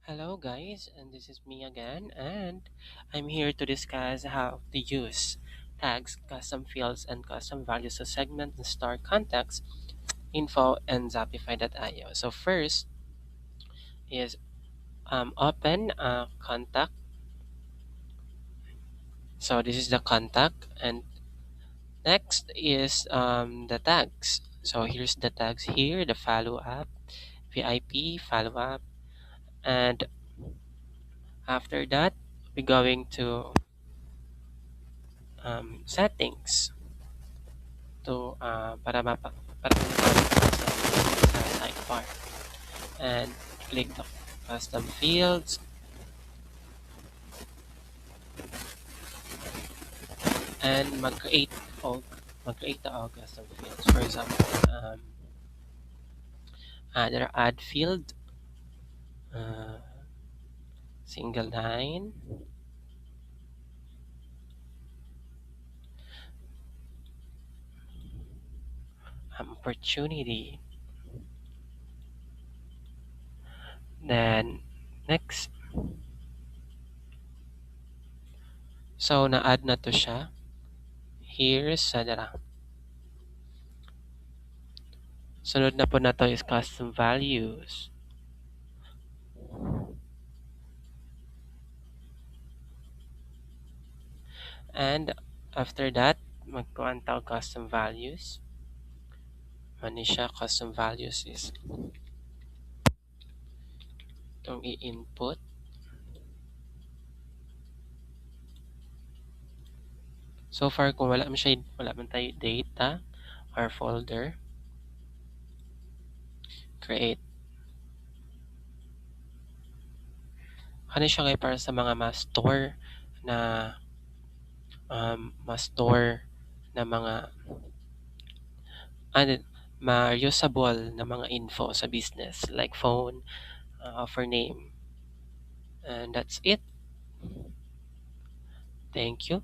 Hello, guys, and this is me again, and I'm here to discuss how to use tags, custom fields, and custom values to segment and store context, info, and Zapify.io. So first is open a contact. So this is the contact, and next is the tags. So here's the tags here: the follow up, VIP, follow up, and after that, we're going to settings to para mapapag sa sidebar and click the custom fields and mag-create the all custom fields. For example, there add field, uh, single line, opportunity. Then next, so na-add na to siya. Here's sunod na po na to is custom values. And after that, magkuhan tayo custom values. Ano siya, custom values is itong i-input. So far, kung wala man tayo data or folder, create. Ano siya kay para sa mga ma-store na ma-store na mga ano, ma-usable na mga info sa business like phone, offer name. And that's it. Thank you.